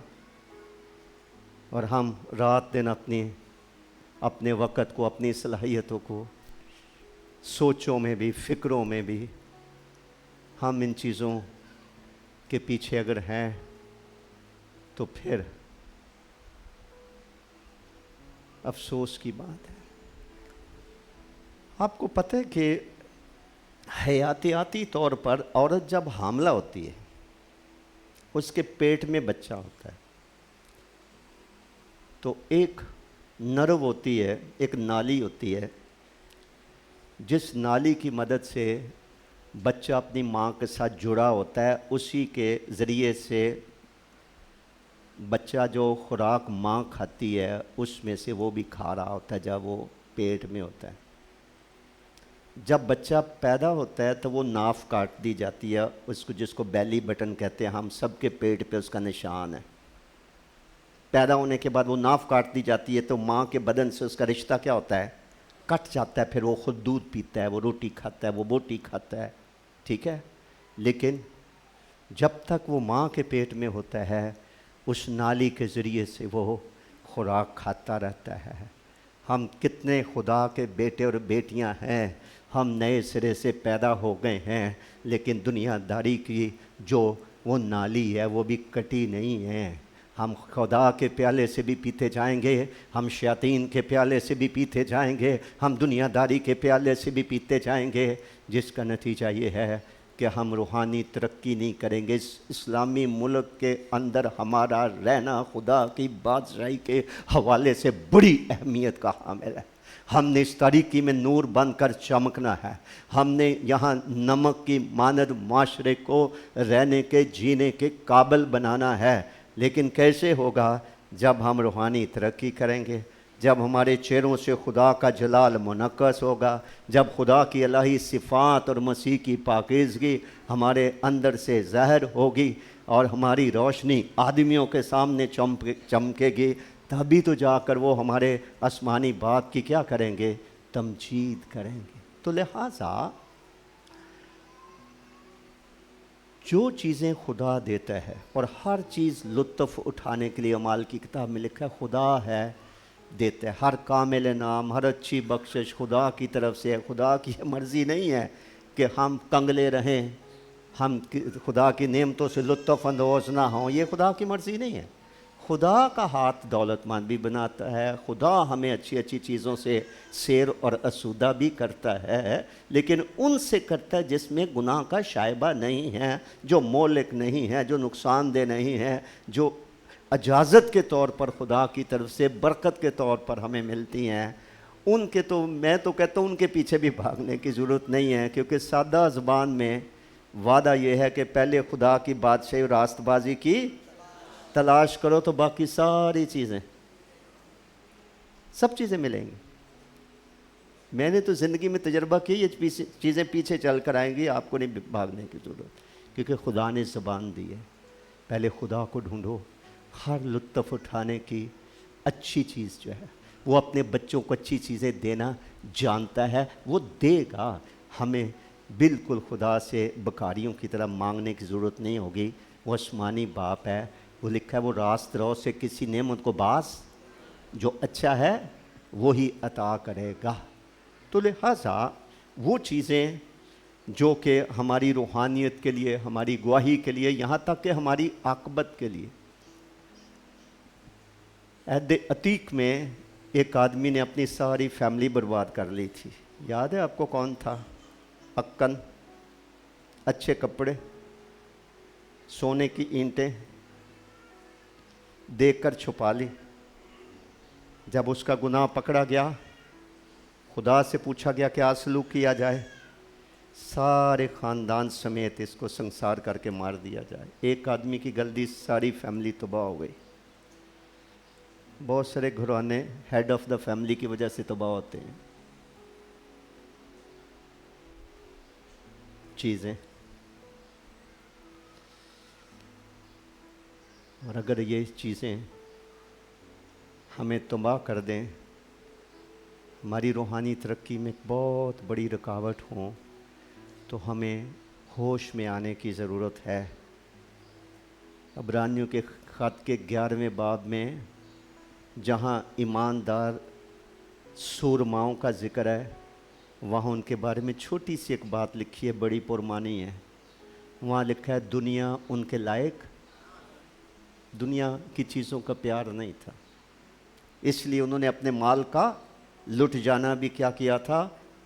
اور ہم رات دن اپنے وقت کو، اپنی صلاحیتوں کو، سوچوں میں بھی، فکروں میں بھی، ہم ان چیزوں کے پیچھے اگر ہیں تو پھر افسوس کی بات ہے۔ آپ کو پتہ ہے کہ حیاتیاتی طور پر عورت جب حاملہ ہوتی ہے اس کے پیٹ میں بچہ ہوتا ہے تو ایک نرو ہوتی ہے، ایک نالی ہوتی ہے، جس نالی کی مدد سے بچہ اپنی ماں کے ساتھ جڑا ہوتا ہے، اسی کے ذریعے سے بچہ جو خوراک ماں کھاتی ہے اس میں سے وہ بھی کھا رہا ہوتا ہے جب وہ پیٹ میں ہوتا ہے۔ جب بچہ پیدا ہوتا ہے تو وہ ناف کاٹ دی جاتی ہے، اس کو جس کو بیلی بٹن کہتے ہیں، ہم سب کے پیٹ پہ اس کا نشان ہے۔ پیدا ہونے کے بعد وہ ناف کاٹ دی جاتی ہے تو ماں کے بدن سے اس کا رشتہ کیا ہوتا ہے؟ کٹ جاتا ہے، پھر وہ خود دودھ پیتا ہے، وہ روٹی کھاتا ہے، وہ بوٹی کھاتا ہے، ٹھیک ہے؟ لیکن جب تک وہ ماں کے پیٹ میں ہوتا ہے اس نالی کے ذریعے سے وہ خوراک کھاتا رہتا ہے۔ ہم کتنے خدا کے بیٹے اور بیٹیاں ہیں، ہم نئے سرے سے پیدا ہو گئے ہیں، لیکن دنیا داری کی جو وہ نالی ہے وہ بھی کٹی نہیں ہے۔ ہم خدا کے پیالے سے بھی پیتے جائیں گے، ہم شیاطین کے پیالے سے بھی پیتے جائیں گے، ہم دنیا داری کے پیالے سے بھی پیتے جائیں گے، جس کا نتیجہ یہ ہے کہ ہم روحانی ترقی نہیں کریں گے۔ اس اسلامی ملک کے اندر ہمارا رہنا خدا کی بادشاہی کے حوالے سے بڑی اہمیت کا حامل ہے۔ ہم نے اس تاریکی میں نور بن کر چمکنا ہے۔ ہم نے یہاں نمک کی مانند معاشرے کو رہنے کے جینے کے قابل بنانا ہے، لیکن کیسے ہوگا؟ جب ہم روحانی ترقی کریں گے، جب ہمارے چہروں سے خدا کا جلال منعکس ہوگا، جب خدا کی الہی صفات اور مسیح کی پاکیزگی ہمارے اندر سے ظاہر ہوگی اور ہماری روشنی آدمیوں کے سامنے چمکے گی، تبھی تو جا کر وہ ہمارے آسمانی باپ کی کیا کریں گے؟ تمجید کریں گے۔ تو لہٰذا جو چیزیں خدا دیتا ہے، اور ہر چیز لطف اٹھانے کے لیے اعمال کی کتاب میں لکھا ہے خدا ہے دیتا ہے، ہر کامل انعام، ہر اچھی بخشش خدا کی طرف سے ہے۔ خدا کی مرضی نہیں ہے کہ ہم کنگلے رہیں، ہم خدا کی نعمتوں سے لطف اندوز نہ ہوں، یہ خدا کی مرضی نہیں ہے۔ خدا کا ہاتھ دولت مند بھی بناتا ہے، خدا ہمیں اچھی اچھی چیزوں سے سیر اور اسودہ بھی کرتا ہے، لیکن ان سے کرتا ہے جس میں گناہ کا شائبہ نہیں ہے، جو مہلک نہیں ہے، جو نقصان دہ نہیں ہے، جو اجازت کے طور پر خدا کی طرف سے برکت کے طور پر ہمیں ملتی ہیں۔ ان کے تو میں تو کہتا ہوں ان کے پیچھے بھی بھاگنے کی ضرورت نہیں ہے، کیونکہ سادہ زبان میں وعدہ یہ ہے کہ پہلے خدا کی بادشاہی اور راست بازی کی تلاش کرو تو باقی ساری چیزیں، سب چیزیں ملیں گی۔ میں نے تو زندگی میں تجربہ کی، یہ چیزیں پیچھے چل کر آئیں گی، آپ کو نہیں بھاگنے کی ضرورت، کیونکہ خدا نے زبان دی ہے۔ پہلے خدا کو ڈھونڈو۔ ہر لطف اٹھانے کی اچھی چیز جو ہے، وہ اپنے بچوں کو اچھی چیزیں دینا جانتا ہے، وہ دے گا۔ ہمیں بالکل خدا سے بکاریوں کی طرح مانگنے کی ضرورت نہیں ہوگی، وہ آسمانی باپ ہے۔ وہ لکھا ہے وہ راست رو سے کسی نعمت کو باز، جو اچھا ہے وہی عطا کرے گا۔ تو لہٰذا وہ چیزیں جو کہ ہماری روحانیت کے لیے، ہماری گواہی کے لیے، یہاں تک کہ ہماری عاقبت کے لیے۔ عہد عتیق میں ایک آدمی نے اپنی ساری فیملی برباد کر لی تھی، یاد ہے آپ کو کون تھا؟ اکن، اچھے کپڑے، سونے کی اینٹیں دیکھ کر چھپا لی۔ جب اس کا گناہ پکڑا گیا، خدا سے پوچھا گیا کیا سلوک کیا جائے؟ سارے خاندان سمیت اس کو سنسار کر کے مار دیا جائے۔ ایک آدمی کی غلطی ساری فیملی تباہ ہو گئی۔ بہت سارے گھرانے ہیڈ آف دا فیملی کی وجہ سے تباہ ہوتے ہیں۔ چیزیں، اور اگر یہ چیزیں ہمیں تباہ کر دیں، ہماری روحانی ترقی میں بہت بڑی رکاوٹ ہوں، تو ہمیں ہوش میں آنے کی ضرورت ہے۔ عبرانیوں کے خط کے 11ویں باب میں جہاں ایماندار سورماؤں کا ذکر ہے، وہاں ان کے بارے میں چھوٹی سی ایک بات لکھی ہے، بڑی پرمانی ہے۔ وہاں لکھا ہے دنیا ان کے لائق، دنیا کی چیزوں کا پیار نہیں تھا، اس لیے انہوں نے اپنے مال کا لٹ جانا بھی کیا کیا تھا؟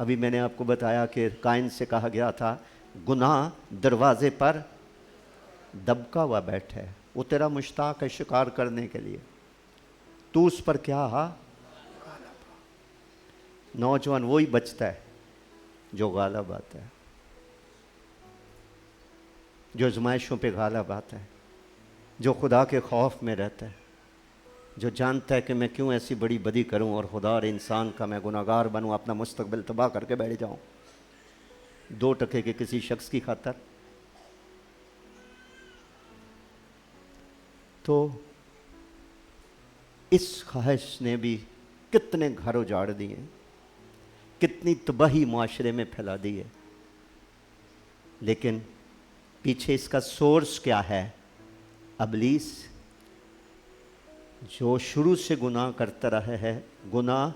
ابھی میں نے آپ کو بتایا کہ قائن سے کہا گیا تھا گناہ دروازے پر دبکا ہوا بیٹھا ہے، وہ تیرا مشتاق ہے شکار کرنے کے لیے، تو اس پر کیا ہا؟ نوجوان وہی بچتا ہے جو غالب آتا ہے، جو آزمائشوں پہ غالب آتا ہے، جو خدا کے خوف میں رہتا ہے، جو جانتا ہے کہ میں کیوں ایسی بڑی بدی کروں اور خدا اور انسان کا میں گناہگار بنوں، اپنا مستقبل تباہ کر کے بیٹھ جاؤں 2 کے کسی شخص کی خاطر۔ تو اس خواہش نے بھی کتنے گھر اجاڑ دیے، کتنی تباہی معاشرے میں پھیلا دی ہے، لیکن پیچھے اس کا سورس کیا ہے؟ ابلیس، جو شروع سے گناہ کرتا رہا ہے۔ گناہ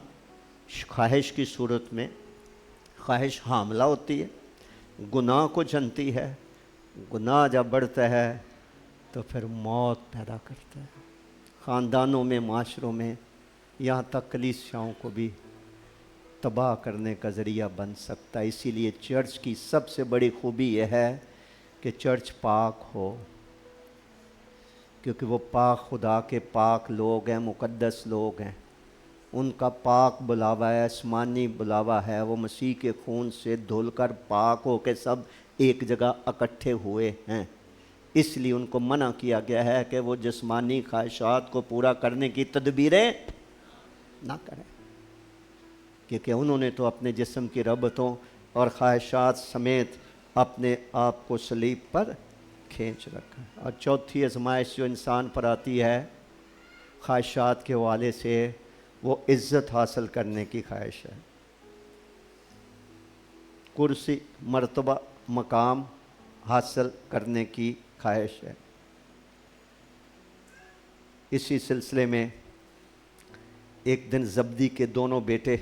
خواہش کی صورت میں، خواہش حاملہ ہوتی ہے، گناہ کو جنتی ہے، گناہ جب بڑھتا ہے تو پھر موت پیدا کرتا ہے، خاندانوں میں، معاشروں میں، یہاں تک کلیسیاؤں کو بھی تباہ کرنے کا ذریعہ بن سکتا ہے۔ اسی لیے چرچ کی سب سے بڑی خوبی یہ ہے کہ چرچ پاک ہو، کیونکہ وہ پاک خدا کے پاک لوگ ہیں، مقدس لوگ ہیں، ان کا پاک بلاوا ہے، آسمانی بلاوا ہے، وہ مسیح کے خون سے دھل کر پاک ہو کے سب ایک جگہ اکٹھے ہوئے ہیں۔ اس لیے ان کو منع کیا گیا ہے کہ وہ جسمانی خواہشات کو پورا کرنے کی تدبیریں نہ کریں، کیونکہ انہوں نے تو اپنے جسم کی رغبتوں اور خواہشات سمیت اپنے آپ کو صلیب پر کھینچ رکھا ہے۔ اور چوتھی آزمائش جو انسان پر آتی ہے خواہشات کے حوالے سے، وہ عزت حاصل کرنے کی خواہش ہے، کرسی، مرتبہ، مقام حاصل کرنے کی خواہش ہے۔ اسی سلسلے میں ایک دن زبدی کے دونوں بیٹے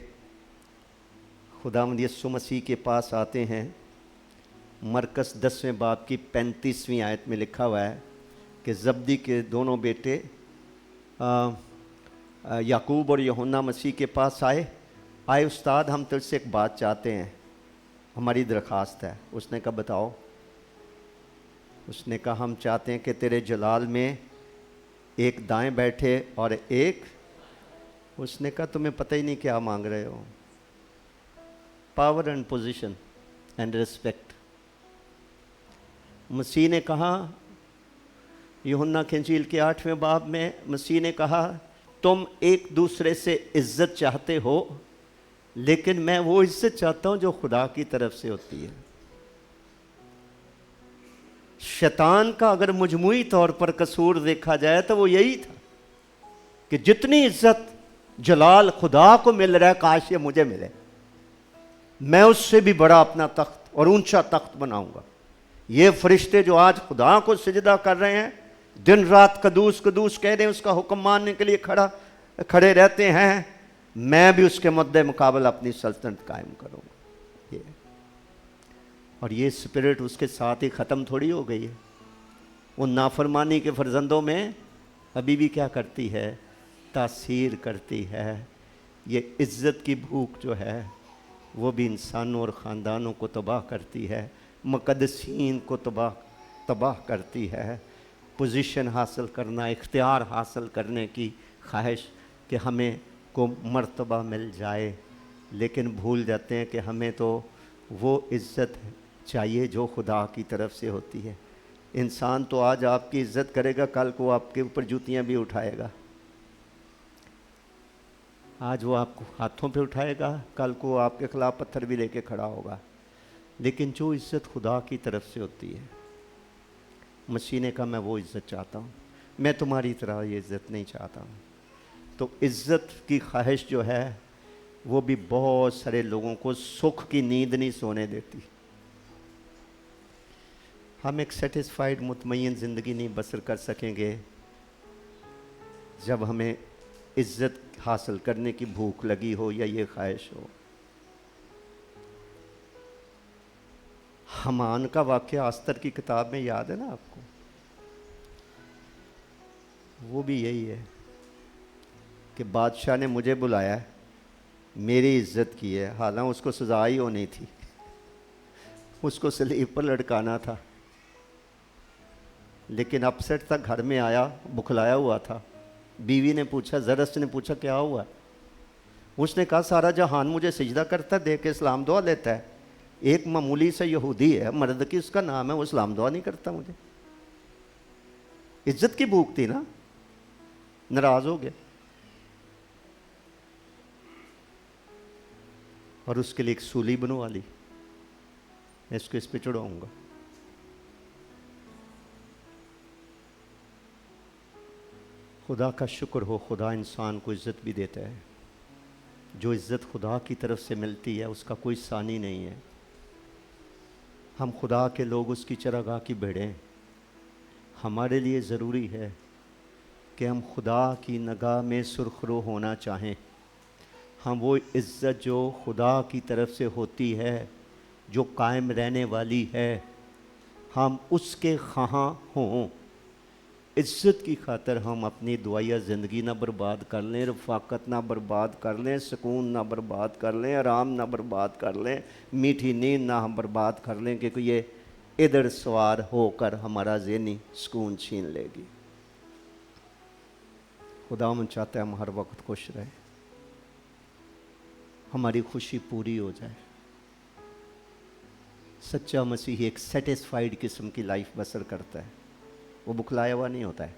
خداوند یسوع مسیح کے پاس آتے ہیں۔ مرکز 10ویں باب کی 35ویں آیت میں لکھا ہوا ہے کہ زبدی کے دونوں بیٹے یعقوب اور یوحنا مسیح کے پاس آئے استاد ہم تجھ سے ایک بات چاہتے ہیں، ہماری درخواست ہے۔ اس نے کہا بتاؤ۔ اس نے کہا ہم چاہتے ہیں کہ تیرے جلال میں ایک دائیں بیٹھے اور ایک۔ اس نے کہا تمہیں پتہ ہی نہیں کیا مانگ رہے ہو، power and position and respect. مسیح نے کہا یوحنا کی انجیل کے 8ویں باب میں، مسیح نے کہا تم ایک دوسرے سے عزت چاہتے ہو، لیکن میں وہ عزت چاہتا ہوں جو خدا کی طرف سے ہوتی ہے۔ شیطان کا اگر مجموعی طور پر قصور دیکھا جائے تو وہ یہی تھا کہ جتنی عزت جلال خدا کو مل رہا ہے کاش یہ مجھے ملے، میں اس سے بھی بڑا اپنا تخت اور اونچا تخت بناؤں گا۔ یہ فرشتے جو آج خدا کو سجدہ کر رہے ہیں، دن رات قدوس قدوس کہہ رہے ہیں، اس کا حکم ماننے کے لیے کھڑے رہتے ہیں، میں بھی اس کے مدِ مقابل اپنی سلطنت قائم کروں گا۔ اور یہ اسپرٹ اس کے ساتھ ہی ختم تھوڑی ہو گئی ہے، وہ نافرمانی کے فرزندوں میں ابھی بھی کیا کرتی ہے؟ تاثیر کرتی ہے۔ یہ عزت کی بھوک جو ہے وہ بھی انسانوں اور خاندانوں کو تباہ کرتی ہے، مقدسین کو تباہ کرتی ہے۔ پوزیشن حاصل کرنا، اختیار حاصل کرنے کی خواہش کہ ہمیں کو مرتبہ مل جائے، لیکن بھول جاتے ہیں کہ ہمیں تو وہ عزت چاہیے جو خدا کی طرف سے ہوتی ہے۔ انسان تو آج آپ کی عزت کرے گا، کل کو آپ کے اوپر جوتیاں بھی اٹھائے گا۔ آج وہ آپ کو ہاتھوں پہ اٹھائے گا، کل کو آپ کے خلاف پتھر بھی لے کے کھڑا ہوگا۔ لیکن جو عزت خدا کی طرف سے ہوتی ہے، مسیح نے کہا میں وہ عزت چاہتا ہوں، میں تمہاری طرح یہ عزت نہیں چاہتا ہوں۔ تو عزت کی خواہش جو ہے وہ بھی بہت سارے لوگوں کو سکھ کی نیند نہیں سونے دیتی۔ ہم ایک سیٹسفائیڈ مطمئن زندگی نہیں بسر کر سکیں گے جب ہمیں عزت حاصل کرنے کی بھوک لگی ہو یا یہ خواہش ہو۔ حمان کا واقعہ آستر کی کتاب میں یاد ہے نا آپ کو؟ وہ بھی یہی ہے کہ بادشاہ نے مجھے بلایا ہے میری عزت کی ہے، حالانکہ اس کو سزا ہی ہونی تھی، اس کو صلیب پر لٹکانا تھا، لیکن اپسٹ تک گھر میں آیا، بکھلایا ہوا تھا۔ بیوی نے پوچھا، زرست نے پوچھا کیا ہوا؟ اس نے کہا سارا جہان مجھے سجدہ کرتا ہے، دیکھ کے اسلام دعا لیتا ہے، ایک معمولی سے یہودی ہے، مرد کی اس کا نام ہے، وہ اسلام دعا نہیں کرتا مجھے۔ عزت کی بھوک تھی نا، ناراض ہو گیا اور اس کے لیے ایک سولی بنوا لی، میں اس کو اس پہ چڑھاؤں گا۔ خدا کا شکر ہو، خدا انسان کو عزت بھی دیتا ہے۔ جو عزت خدا کی طرف سے ملتی ہے اس کا کوئی ثانی نہیں ہے۔ ہم خدا کے لوگ، اس کی چراگاہ کی بھیڑیں، ہمارے لیے ضروری ہے کہ ہم خدا کی نگاہ میں سرخرو ہونا چاہیں۔ ہم وہ عزت جو خدا کی طرف سے ہوتی ہے، جو قائم رہنے والی ہے، ہم اس کے خواہاں ہوں۔ عزت کی خاطر ہم اپنی دعائیہ زندگی نہ برباد کر لیں، رفاقت نہ برباد کر لیں، سکون نہ برباد کر لیں، آرام نہ برباد کر لیں، میٹھی نیند نہ ہم برباد کر لیں، کیونکہ یہ ادھر سوار ہو کر ہمارا ذہنی سکون چھین لے گی۔ خدا من چاہتا ہے ہم ہر وقت خوش رہیں، ہماری خوشی پوری ہو جائے۔ سچا مسیحی ایک سیٹسفائیڈ قسم کی لائف بسر کرتا ہے، وہ بکھلایا ہوا نہیں ہوتا ہے۔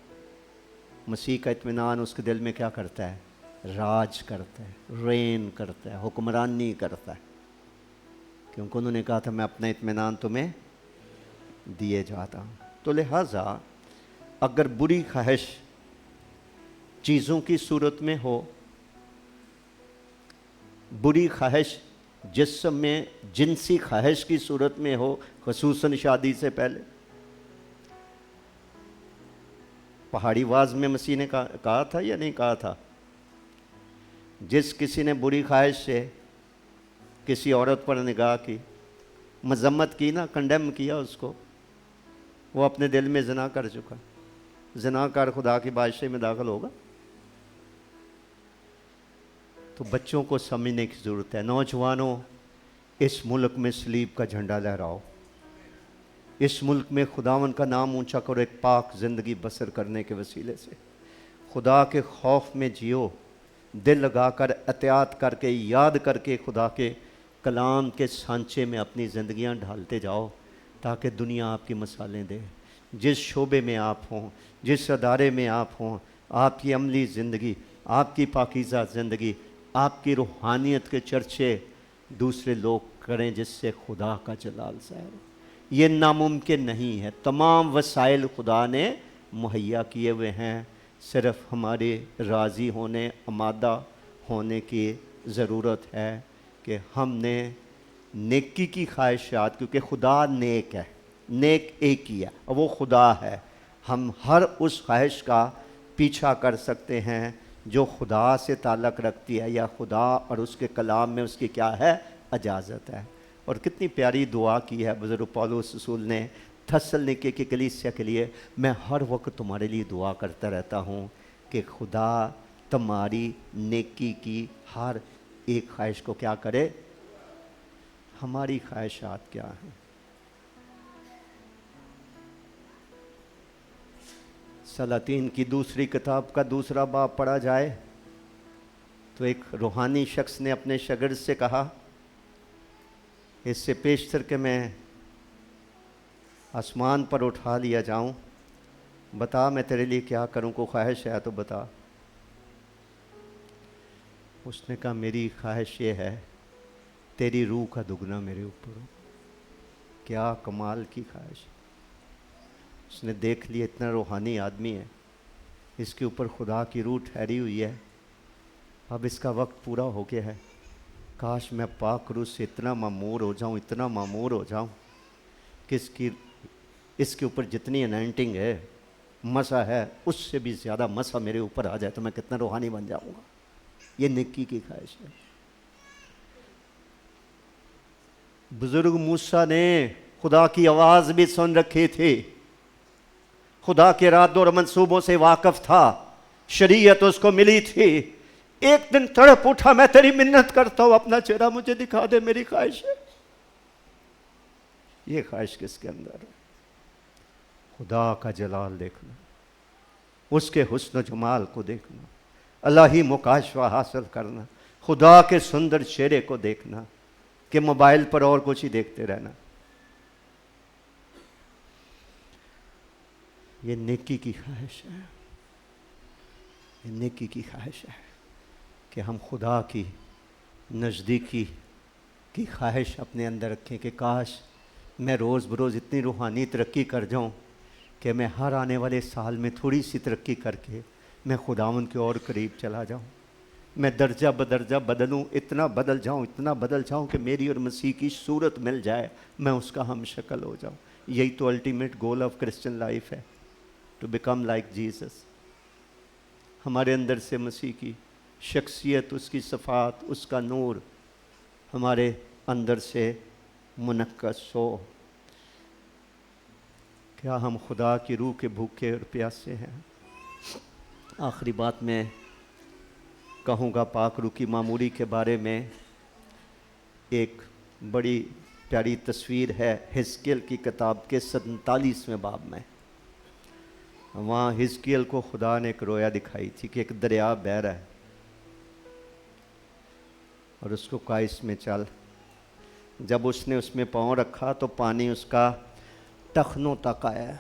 مسیح کا اطمینان اس کے دل میں کیا کرتا ہے؟ راج کرتا ہے، رین کرتا ہے، حکمرانی کرتا ہے، کیونکہ انہوں نے کہا تھا میں اپنا اطمینان تمہیں دیے جاتا ہوں۔ تو لہٰذا اگر بری خواہش چیزوں کی صورت میں ہو، بری خواہش جسم میں جنسی خواہش کی صورت میں ہو، خصوصاً شادی سے پہلے، پہاڑی واز میں مسیح نے کہا تھا یا نہیں کہا تھا؟ جس کسی نے بری خواہش سے کسی عورت پر نگاہ کی، مذمت کی نا، کنڈیم کیا اس کو، وہ اپنے دل میں زنا کر چکا۔ زنا کر خدا کی بادشاہی میں داخل ہوگا؟ تو بچوں کو سمجھنے کی ضرورت ہے۔ نوجوانوں، اس ملک میں صلیب کا جھنڈا لہراؤ، اس ملک میں خداوند کا نام اونچا کرو، ایک پاک زندگی بسر کرنے کے وسیلے سے خدا کے خوف میں جیو، دل لگا کر، احتیاط کر کے، یاد کر کے خدا کے کلام کے سانچے میں اپنی زندگیاں ڈھالتے جاؤ، تاکہ دنیا آپ کی مثالیں دے۔ جس شعبے میں آپ ہوں، جس ادارے میں آپ ہوں، آپ کی عملی زندگی، آپ کی پاکیزہ زندگی، آپ کی روحانیت کے چرچے دوسرے لوگ کریں، جس سے خدا کا جلال ظاہر ہو۔ یہ ناممکن نہیں ہے، تمام وسائل خدا نے مہیا کیے ہوئے ہیں، صرف ہمارے راضی ہونے، آمادہ ہونے کی ضرورت ہے کہ ہم نے نیکی کی خواہشات، کیونکہ خدا نیک ہے، نیک ایک ہی ہے اور وہ خدا ہے، ہم ہر اس خواہش کا پیچھا کر سکتے ہیں جو خدا سے تعلق رکھتی ہے، یا خدا اور اس کے کلام میں اس کی کیا ہے؟ اجازت ہے۔ اور کتنی پیاری دعا کی ہے بزرگ پولس رسول نے تھسلنیکے کی کلیسیا کے لیے، میں ہر وقت تمہارے لیے دعا کرتا رہتا ہوں کہ خدا تمہاری نیکی کی ہر ایک خواہش کو کیا کرے۔ ہماری خواہشات کیا ہیں؟ سلاطین کی دوسری کتاب کا 2 باب پڑھا جائے تو ایک روحانی شخص نے اپنے شاگرد سے کہا، اس سے پیشتر کہ میں آسمان پر اٹھا لیا جاؤں، بتا میں تیرے لیے کیا کروں، کو خواہش ہے تو بتا۔ اس نے کہا میری خواہش یہ ہے تیری روح کا دگنا میرے اوپر ہو۔ کیا کمال کی خواہش! اس نے دیکھ لیا اتنا روحانی آدمی ہے، اس کے اوپر خدا کی روح ٹھہری ہوئی ہے، اب اس کا وقت پورا ہو گیا ہے، کاش میں پاک روح سے اتنا معمور ہو جاؤں، اتنا معمور ہو جاؤں کہ اس کے اوپر جتنی انائنٹنگ ہے، مسا ہے، اس سے بھی زیادہ مسا میرے اوپر آ جائے تو میں کتنا روحانی بن جاؤں گا۔ یہ نیکی کی خواہش ہے۔ بزرگ موسیٰ نے خدا کی آواز بھی سن رکھی تھی، خدا کے ارادوں اور منصوبوں سے واقف تھا، شریعت اس کو ملی تھی، ایک دن تڑپ اٹھا میں تیری منت کرتا ہوں اپنا چہرہ مجھے دکھا دے، میری خواہش ہے۔ یہ خواہش کس کے اندر ہے؟ خدا کا جلال دیکھنا، اس کے حسن و جمال کو دیکھنا، الہی مکاشفہ حاصل کرنا، خدا کے سندر چہرے کو دیکھنا، کہ موبائل پر اور کچھ ہی دیکھتے رہنا۔ یہ نیکی کی خواہش ہے، یہ نیکی کی خواہش ہے کہ ہم خدا کی نزدیکی کی خواہش اپنے اندر رکھیں کہ کاش میں روز بروز اتنی روحانی ترقی کر جاؤں کہ میں ہر آنے والے سال میں تھوڑی سی ترقی کر کے میں خداوند کے اور قریب چلا جاؤں، میں درجہ بدرجہ بدلوں، اتنا بدل جاؤں کہ میری اور مسیح کی صورت مل جائے، میں اس کا ہم شکل ہو جاؤں۔ یہی تو ultimate goal of Christian life ہے، ٹو بیکم لائک جیسس۔ ہمارے اندر سے مسیح کی شخصیت، اس کی صفات، اس کا نور ہمارے اندر سے منعکس ہو۔ کیا ہم خدا کی روح کے بھوکے اور پیاسے ہیں؟ آخری بات میں کہوں گا پاک روح کی معموری کے بارے میں۔ ایک بڑی پیاری تصویر ہے حزقیل کی کتاب کے 47ویں باب میں۔ وہاں حزقیل کو خدا نے ایک رویا دکھائی تھی کہ ایک دریا بہہ رہا ہے اور اس کو کہا اس میں چل۔ جب اس نے اس میں پاؤں رکھا تو پانی اس کا ٹخنوں تک آیا،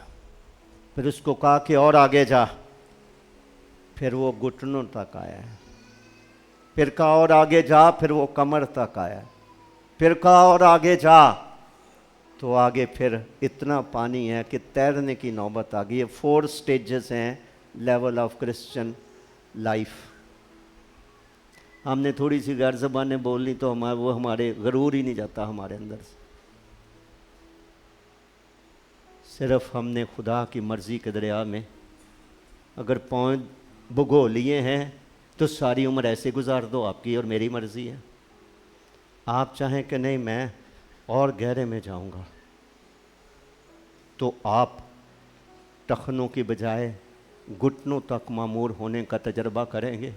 پھر اس کو کہا کہ اور آگے جا، پھر وہ گھٹنوں تک آیا، پھر کہا اور آگے جا، پھر وہ کمر تک آیا، پھر کہا اور آگے جا، تو آگے پھر اتنا پانی ہے کہ تیرنے کی نوبت آ گئی۔ یہ 4 سٹیجز ہیں لیول آف کرسچن لائف۔ ہم نے تھوڑی سی غیر زبانیں بولنی تو وہ ہمارے غرور ہی نہیں جاتا ہمارے اندر سے۔ صرف ہم نے خدا کی مرضی کے دریا میں اگر پاؤں بھگو لیے ہیں تو ساری عمر ایسے گزار دو، آپ کی اور میری مرضی ہے۔ آپ چاہیں کہ نہیں میں اور گہرے میں جاؤں گا، تو آپ ٹخنوں کی بجائے گھٹنوں تک معمور ہونے کا تجربہ کریں گے۔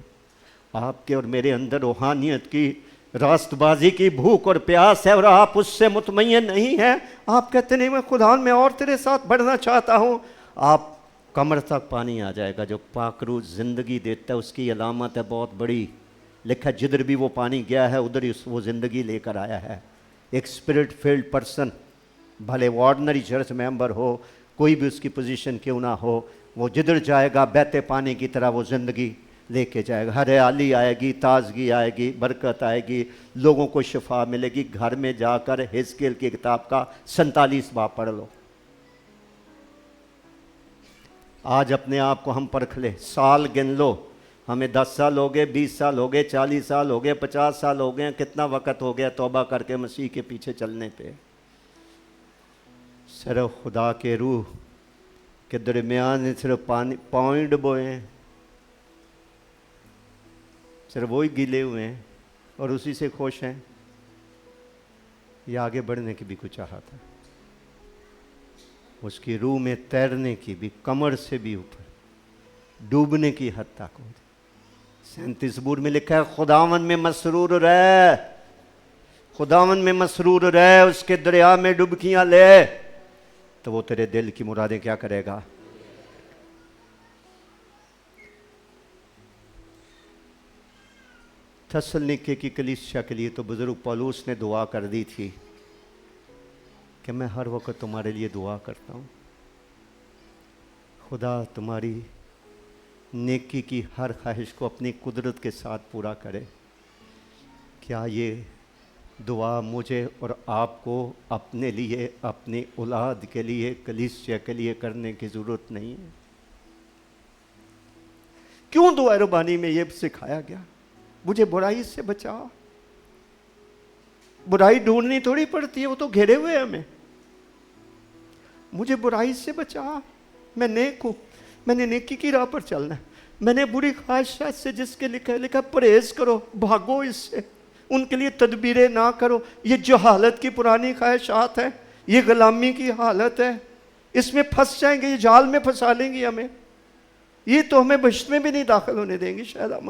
آپ کے اور میرے اندر روحانیت کی راست بازی کی بھوک اور پیاس ہے اور آپ اس سے مطمئن نہیں ہیں۔ آپ کہتے نہیں میں خدا میں اور تیرے ساتھ بڑھنا چاہتا ہوں، آپ کمر تک پانی آ جائے گا۔ جو پاک روح زندگی دیتا ہے اس کی علامت ہے بہت بڑی، لکھا جدھر بھی وہ پانی گیا ہے ادھر ہی وہ زندگی لے کر آیا ہے۔ ایک اسپرٹ فیلڈ پرسن، بھلے وہ آرڈنری چرچ ممبر ہو، کوئی بھی اس کی پوزیشن کیوں نہ ہو، وہ جدھر جائے گا بہتے پانی کی طرح وہ زندگی لے کے جائے گا۔ ہریالی آئے گی، تازگی آئے گی، برکت آئے گی، لوگوں کو شفا ملے گی۔ گھر میں جا کر حزقیل کی کتاب کا 47 باب پڑھ لو۔ آج اپنے آپ کو ہم پرکھ لیں، سال گن لو، ہمیں 10 سال ہو گئے، 20 سال ہو گئے، 40 سال ہو گئے، 50 سال ہو گئے، کتنا وقت ہو گیا توبہ کر کے مسیح کے پیچھے چلنے پہ۔ صرف خدا کے روح کے درمیان میں صرف پوائنٹ بوئے ہیں، صرف وہی گیلے ہوئے ہیں اور اسی سے خوش ہیں، یا آگے بڑھنے کی بھی کچھ چاہت ہے؟ اس کی روح میں تیرنے کی بھی، کمر سے بھی اوپر ڈوبنے کی حد تک ہو۔ 37 زبور میں لکھا ہے خداوند میں مسرور رہ، خداوند میں مسرور رہ، اس کے دریا میں ڈبکیاں لے، تو وہ تیرے دل کی مرادیں کیا کرے گا؟ تھسلنیکے کی کلیسیا کے لیے تو بزرگ پولوس نے دعا کر دی تھی کہ میں ہر وقت تمہارے لیے دعا کرتا ہوں، خدا تمہاری نیکی کی ہر خواہش کو اپنی قدرت کے ساتھ پورا کرے۔ کیا یہ دعا مجھے اور آپ کو اپنے لیے، اپنی اولاد کے لیے، کلیسیا کے لیے کرنے کی ضرورت نہیں ہے؟ کیوں دعا ربانی میں یہ سکھایا گیا؟ مجھے برائی سے بچا۔ برائی ڈھونڈنی تھوڑی پڑتی ہے، وہ تو گھیرے ہوئے ہیں ہمیں۔ مجھے برائی سے بچا، میں نیک ہوں، میں نے نیکی کی راہ پر چلنا ہے، میں نے بری خواہشات سے جس کے لکھا پرہیز کرو، بھاگو اس سے، ان کے لیے تدبیریں نہ کرو۔ یہ جہالت کی پرانی خواہشات ہیں، یہ غلامی کی حالت ہے، اس میں پھنس جائیں گے، یہ جال میں پھنسا لیں گی ہمیں، یہ تو ہمیں بہشت میں بھی نہیں داخل ہونے دیں گی، شاید ہم